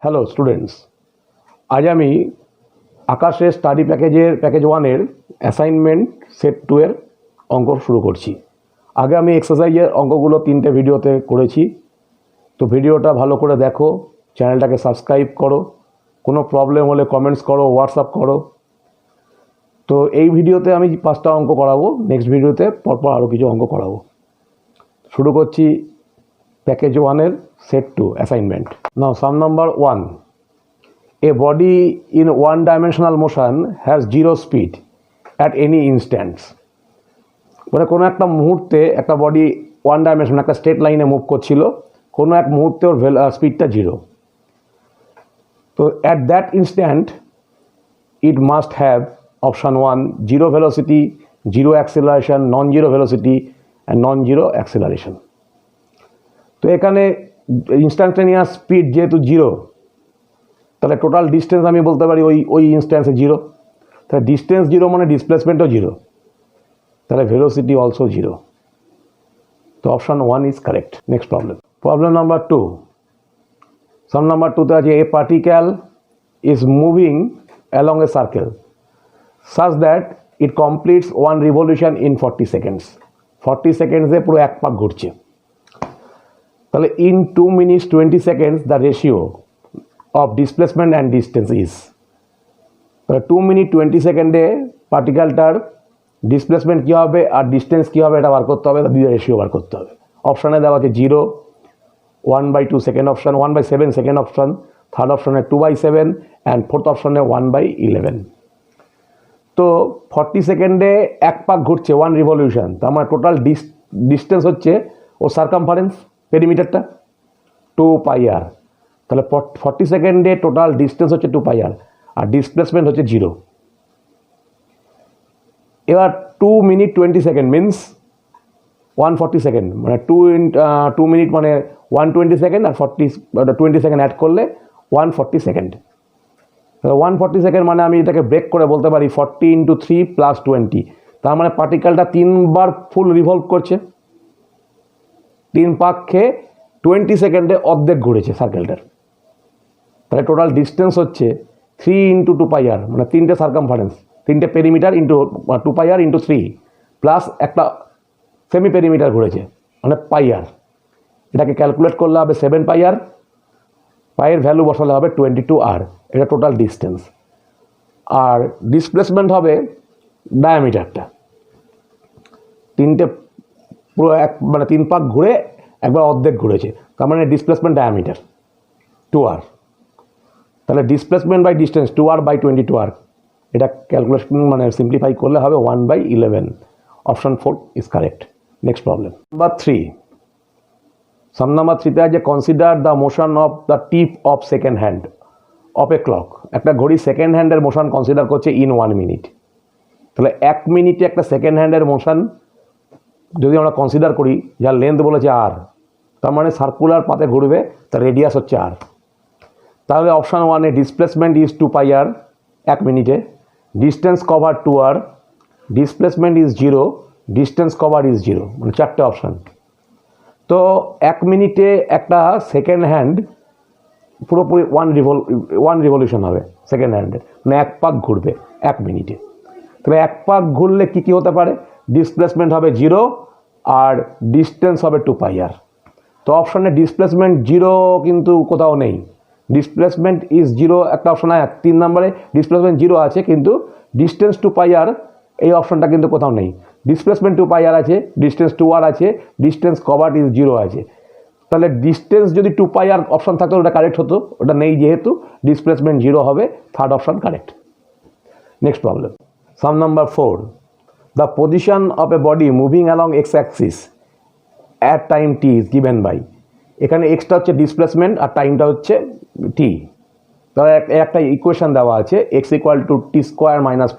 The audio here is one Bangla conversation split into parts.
হ্যালো স্টুডেন্টস, আজ আমি আকাশের স্টাডি প্যাকেজ ওয়ানের অ্যাসাইনমেন্ট সেট 2 এর অঙ্ক শুরু করছি। আগে আমি এক্সারসাইজের অঙ্কগুলো 3টে ভিডিওতে করেছি, তো ভিডিওটা ভালো করে দেখো, চ্যানেলটাকে সাবস্ক্রাইব করো, কোনো প্রবলেম হলে কমেন্টস করো, হোয়াটসঅ্যাপ করো। তো এই ভিডিওতে আমি 5টা অঙ্ক করাবো, নেক্সট ভিডিওতে পরপর আরও কিছু অঙ্ক করাবো। শুরু করছি প্যাকেজ ওয়ানের set 2 assignment. Now some number 1, a body in one-dimensional motion has zero speed at any instance. মানে কোনো একটা মুহূর্তে একটা বডি ওয়ান ডাইমেনশন একটা স্ট্রেট লাইনে মুভ করছিল, কোনো এক মুহূর্তে ওর স্পিডটা 0। তো at that instant it must have option 1 zero velocity, zero acceleration, non zero velocity and non zero acceleration. তো এখানে ইনস্ট্যান্টেনিয়াস স্পিড যেহেতু 0, তাহলে টোটাল ডিস্টেন্স আমি বলতে পারি ওই ইনস্ট্যান্সে 0। তাহলে ডিস্টেন্স 0 মানে ডিসপ্লেসমেন্টও 0, তাহলে ভেলোসিটি অলসো 0। তো option 1 is correct. Next problem number 2। Sum number 2তে আছে a particle is moving along a circle such that it completes one revolution in 40 seconds. 40 সেকেন্ডসে পুরো এক পাক ঘুরছে। তাহলে in 2 minutes 20 seconds the ratio of displacement and distance is, 2 minute 20 সেকেন্ডে পার্টিকেলটার ডিসপ্লেসমেন্ট কী হবে আর ডিস্টেন্স কী হবে এটা বার করতে হবে, দুই রেশিও বার করতে হবে। অপশানে দেওয়া আছে 0, 1/2 second option, 1/7 second option, third অপশানে 2/7 অ্যান্ড ফোর্থ অপশানে 1/11। তো 40 সেকেন্ডে এক পাক ঘুরছে, ওয়ান রিভলিউশন, তার মানে টোটাল ডিস্টেন্স হচ্ছে ওর সার্কামফারেন্স পেরিমিটারটা 2πr। তাহলে 40 সেকেন্ডে টোটাল ডিস্টেন্স হচ্ছে 2πr আর ডিসপ্লেসমেন্ট হচ্ছে 0। এবার 2 minute 20 সেকেন্ড মিনস 140 সেকেন্ড, মানে 2 মিনিট মানে 120 সেকেন্ড আর 20 সেকেন্ড অ্যাড করলে 140 সেকেন্ড। 140 সেকেন্ড মানে আমি এটাকে ব্রেক করে বলতে পারি 40 × 3 + 20। তার মানে পার্টিকেলটা 3বার ফুল রিভলভ করছে, 3 পাক খেয়ে 20 সেকেন্ডে অর্ধেক ঘুরেছে সার্কেলটার। তাহলে টোটাল ডিস্টেন্স হচ্ছে 3 × 2πr, মানে 3টে সার্কামফারেন্স, 3টে পেরিমিটার ইন্টু 2πr × 3 প্লাস একটা সেমি পেরিমিটার ঘুরেছে মানে πr। এটাকে ক্যালকুলেট করলে হবে 7πr, পায়ের ভ্যালু বসালে হবে 22r। এটা টোটাল ডিস্টেন্স। আর ডিসপ্লেসমেন্ট হবে ডায়ামিটারটা, 3টে পুরো মানে 3 পাক ঘুরে একবার অর্ধেক ঘুরেছে, তার মানে ডিসপ্লেসমেন্ট ডায়ামিটার 2r। তাহলে ডিসপ্লেসমেন্ট বাই ডিস্টেন্স 2r/22r, এটা ক্যালকুলেশন মানে সিম্পলিফাই করলে হবে 1/11। Option 4 is correct. Next problem number 3। Sum number 3তে আছে consider the motion of the tip of second hand of a clock. একটা ঘড়ি সেকেন্ড হ্যান্ডের মোশন কনসিডার করছে ইন 1 মিনিট। তাহলে 1 মিনিটে একটা সেকেন্ড হ্যান্ডের মোশন যদি আমরা কনসিডার করি, যার লেন্থ বলেছে r, তার মানে সার্কুলার পাতে ঘুরবে, তার রেডিয়াস হচ্ছে r। তাহলে অপশান 1-এ ডিসপ্লেসমেন্ট ইজ 2πr 1 মিনিটে, distance cover 2r, displacement is 0, distance cover is 0, মানে 4টে অপশান। তো 1 মিনিটে একটা সেকেন্ড হ্যান্ড পুরোপুরি ওয়ান রিভলিউশন হবে সেকেন্ড হ্যান্ডের, মানে 1 পাক ঘুরবে 1 মিনিটে। তবে 1 পাক ঘুরলে কী কী হতে পারে, ডিসপ্লেসমেন্ট হবে 0 আর ডিস্টেন্স হবে 2πr। তো অপশানে ডিসপ্লেসমেন্ট 0 কিন্তু কোথাও নেই, ডিসপ্লেসমেন্ট ইজ 0 একটা অপশান আছে, 3 নম্বরে ডিসপ্লেসমেন্ট 0 আছে কিন্তু ডিস্টেন্স 2πr এই অপশানটা কিন্তু কোথাও নেই। ডিসপ্লেসমেন্ট 2πr আছে, ডিস্টেন্স 2r আছে, ডিস্টেন্স কভার্ড ইজ 0 আছে। তাহলে ডিস্টেন্স যদি 2πr অপশান থাকতো ওটা কারেক্ট হতো, ওটা নেই যেহেতু ডিসপ্লেসমেন্ট 0 হবে, third option correct. Next problem sum number 4। The position of a body moving along x axis at time t is given by. এখানে এক্সটা হচ্ছে ডিসপ্লেসমেন্ট আর টাইমটা হচ্ছে t। তাহলে একটা ইকুয়েশন দেওয়া আছে x = t² -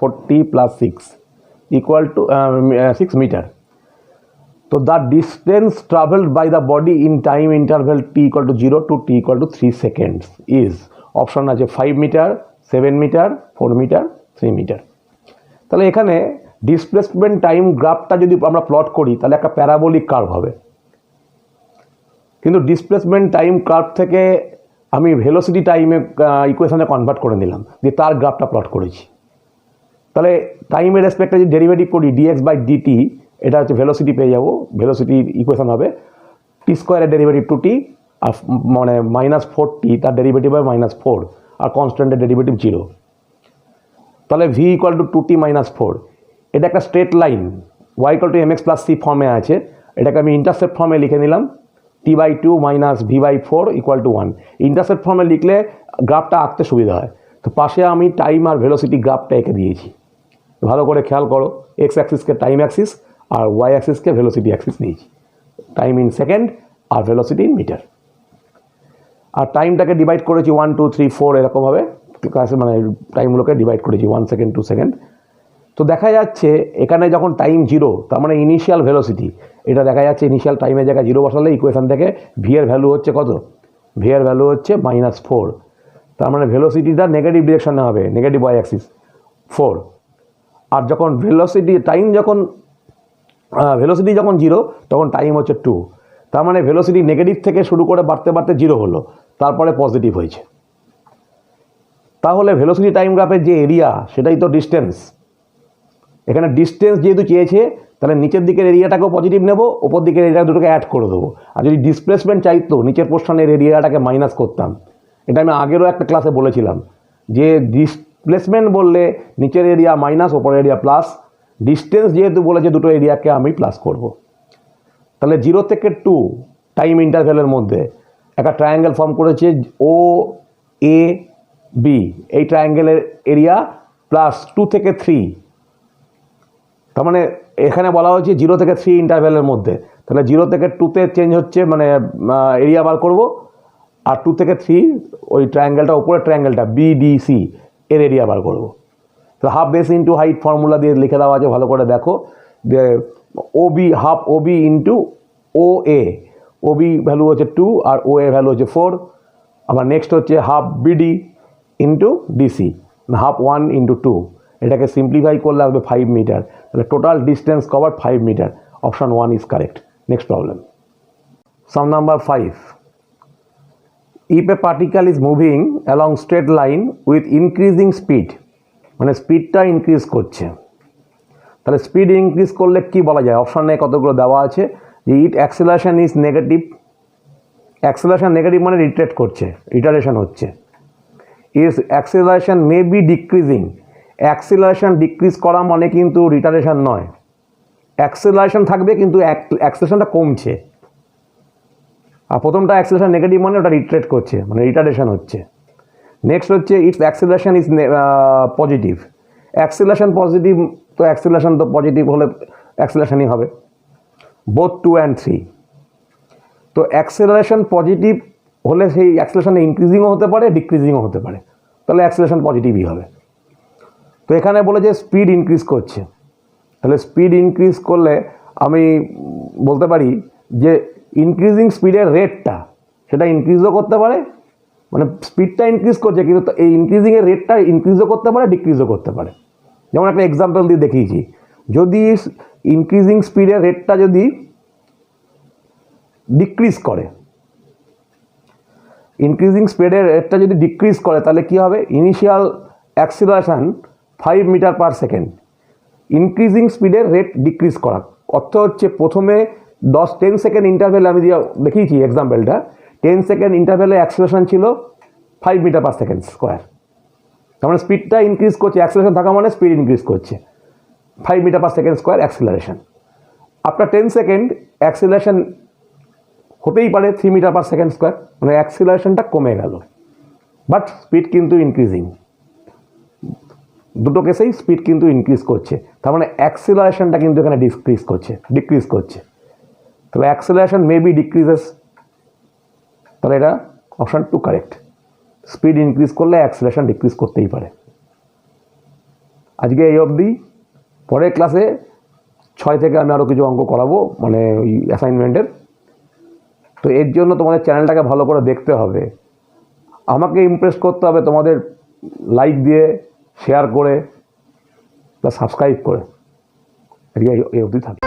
4t + 6 = 6 মিটার। তো the distance travelled by the body in time interval t = 0 to t = 3 seconds is, option আছে 5 মিটার, 7 মিটার, 4 মিটার, 3 মিটার। তাহলে এখানে ডিসপ্লেসমেন্ট টাইম গ্রাফটা যদি আমরা প্লট করি তাহলে একটা প্যারাবোলিক কার্ভ হবে, কিন্তু ডিসপ্লেসমেন্ট টাইম কার্ভ থেকে আমি ভেলোসিটি টাইমে ইকুয়েশনে কনভার্ট করে নিলাম, দিয়ে তার গ্রাফটা প্লট করেছি। তাহলে টাইমের রেসপেক্টে যদি ডেরিভেটিভ করি ডিএক্স বাই ডিটি, এটা হচ্ছে ভেলোসিটি পেয়ে যাবো। ভেলোসিটির ইকুয়েশন হবে টি স্কোয়ারের ডেরিভেটিভ টু টি, আর মানে -4t তার ডেরিভেটিভ হয় -4, আর কনস্ট্যান্টের ডেরিভেটিভ 0। তাহলে ভি ইকুয়াল টু 2t - 4, এটা একটা straight line y equal to mx + c ফর্মে আছে। এটাকে আমি ইন্টারসেপ্ট ফর্মে লিখে নিলাম t/2 - v/4 = 1। ইন্টারসেপ্ট ফর্মে লিখলে গ্রাফটা আঁকতে সুবিধা হয়। তো পাশে আমি টাইম আর ভেলোসিটি গ্রাফটা এঁকে দিয়েছি, ভালো করে খেয়াল করো। এক্স অ্যাক্সিসকে টাইম অ্যাক্সিস আর ওয়াই অ্যাক্সিসকে ভেলোসিটি অ্যাক্সিস নিয়েছি। টাইম ইন সেকেন্ড আর ভেলোসিটি ইন মিটার। আর টাইমটাকে ডিভাইড করেছি 1 2 3 4 এরকমভাবে, ক্লাসে মানে টাইমগুলোকে ডিভাইড করেছি 1 সেকেন্ড 2 সেকেন্ড। তো দেখা যাচ্ছে এখানে যখন টাইম 0, তার মানে ইনিশিয়াল ভেলোসিটি, এটা দেখা যাচ্ছে ইনিশিয়াল টাইমের জায়গায় 0 বসালে ইকুয়েশন থেকে ভি এর ভ্যালু হচ্ছে কত? ভি এর ভ্যালু হচ্ছে -4। তার মানে ভেলোসিটিটা নেগেটিভ ডিরেকশনে হবে, নেগেটিভ ওয়াই অ্যাক্সিস 4। আর যখন ভেলোসিটি যখন 0, তখন টাইম হচ্ছে 2। তার মানে ভেলোসিটি নেগেটিভ থেকে শুরু করে বাড়তে বাড়তে 0 হলো, তারপরে পজিটিভ হয়েছে। তাহলে ভেলোসিটি টাইম গ্রাফের যে এরিয়া, সেটাই তো ডিস্টেন্স। এখানে ডিস্টেন্স যেহেতু চেয়েছে, তাহলে নিচের দিকের এরিয়াটাকেও পজিটিভ নেব, ওপর দিকের এরিয়া দুটোকে অ্যাড করে দেবো। আর যদি ডিসপ্লেসমেন্ট চাইতো, নিচের পোর্শনের এরিয়াটাকে মাইনাস করতাম। এটা আমি আগেরও একটা ক্লাসে বলেছিলাম যে ডিসপ্লেসমেন্ট বললে নিচের এরিয়া মাইনাস, ওপরের এরিয়া প্লাস। ডিস্টেন্স যেহেতু বলেছে, দুটো এরিয়াকে আমি প্লাস করব। তাহলে 0 থেকে 2 টাইম ইন্টারভ্যালের মধ্যে একটা ট্রায়াঙ্গেল ফর্ম করেছে ও এ বি। এই ট্রায়াঙ্গেলের এরিয়া প্লাস 2 থেকে 3। তার মানে এখানে বলা হয়েছে 0 থেকে 3 ইন্টারভ্যালের মধ্যে। তাহলে 0 থেকে 2তে চেঞ্জ হচ্ছে, মানে এরিয়া বার করব, আর 2 থেকে 3 ওই ট্রায়াঙ্গেলটা, উপরের ট্রায়াঙ্গেলটা বিডিসি এর এরিয়া বার করব। তো half base into height formula দিয়ে লিখে দেওয়া আছে, ভালো করে দেখো। ওবি হাফ ওবি ইন্টু ও এ, ওবি ভ্যালু হচ্ছে 2 আর ও এর ভ্যালু হচ্ছে 4। আবার নেক্সট হচ্ছে half BD into DC, half 1 into 2। এটাকে সিম্পলিফাই করলে আসবে 5 মিটার। তাহলে total distance cover 5 metre. Option 1 is correct. Next problem, sum number 5। If a particle is moving along straight line with increasing speed, মানে স্পিডটা ইনক্রিজ করছে। তাহলে স্পিড ইনক্রিজ করলে কি বলা যায়? অপশানে কতগুলো দেওয়া আছে যে it acceleration is negative. Acceleration negative মানে রিট্রেট করছে, রিটারেশন হচ্ছে। Is acceleration may be decreasing. Acceleration decrease করা মানে কিন্তু রিটারেশন নয়। অ্যাক্সেলারেশন থাকবে কিন্তু অ্যাক্সেলারেশনটা কমছে। আর প্রথমটা অ্যাক্সেলারেশন নেগেটিভ মানে ওটা রিট্রেট করছে, মানে রিটারেশন হচ্ছে। নেক্সট হচ্ছে it's acceleration is positive. Acceleration positive, তো অ্যাক্সেলারেশন তো পজিটিভ হলে অ্যাক্সেলারেশনই হবে। Both 2 and 3। তো অ্যাক্সেলারেশন পজিটিভ হলে সেই অ্যাক্সেলারেশন ইনক্রিজিংও হতে পারে, ডিক্রিজিংও হতে পারে, তাহলে অ্যাক্সেলারেশন পজিটিভই হবে। তো এখানে বলে যে স্পিড ইনক্রিজ করছে, তাহলে স্পিড ইনক্রিজ করলে আমি বলতে পারি যে ইনক্রিজিং স্পিডের রেটটা, সেটা ইনক্রিজও করতে পারে, মানে স্পিডটা ইনক্রিজ করছে কিন্তু এই ইনক্রিজিংয়ের রেটটা ইনক্রিজও করতে পারে, ডিক্রিজও করতে পারে। যেমন একটা এক্সাম্পল দিয়ে দেখিয়েছি, যদি ইনক্রিজিং স্পিডের রেটটা যদি ডিক্রিজ করে, ইনক্রিজিং স্পিডের রেটটা যদি ডিক্রিজ করে, তাহলে কী হবে? Initial acceleration 5 metre per second. Increasing স্পিডের রেট ডিক্রিজ করা অর্থ হচ্ছে প্রথমে 10 সেকেন্ড ইন্টারভ্যালে আমি দিয়ে দেখিয়েছি এক্সাম্পলটা, 10 সেকেন্ড ইন্টারভ্যালে অ্যাক্সিলারেশন ছিল 5 মিটার পার সেকেন্ড স্কোয়ার। তার মানে স্পিডটা ইনক্রিজ করছে, অ্যাক্সিলারেশন থাকা মানে স্পিড ইনক্রিজ করছে, 5 metre per second square acceleration. After 10 second acceleration হতেই পারে 3 মিটার পার সেকেন্ড স্কোয়ার, মানে অ্যাক্সিলারেশনটা কমে গেল, বাট স্পিড কিন্তু ইনক্রিজিং। দুটো কেসেই স্পিড কিন্তু ইনক্রিজ করছে, তার মানে অ্যাক্সিলারেশনটা কিন্তু এখানে ডিক্রিজ করছে। তাহলে অ্যাক্সিলারেশন মে বি ডিক্রিজেস, তাহলে এটা অপশান 2 কারেক্ট। স্পিড ইনক্রিজ করলে অ্যাক্সিলারেশন ডিক্রিজ করতেই পারে। আজকে এই অবধি। পরের ক্লাসে 6 থেকে আমি আরও কিছু অঙ্ক করাবো, মানে ওই অ্যাসাইনমেন্টের। তো এর জন্য তোমাদের চ্যানেলটাকে ভালো করে দেখতে হবে, আমাকে ইমপ্রেস করতে হবে তোমাদের লাইক দিয়ে, শেয়ার করে, প্লাস সাবস্ক্রাইব করে। আজকে এই অবধি থাকবে।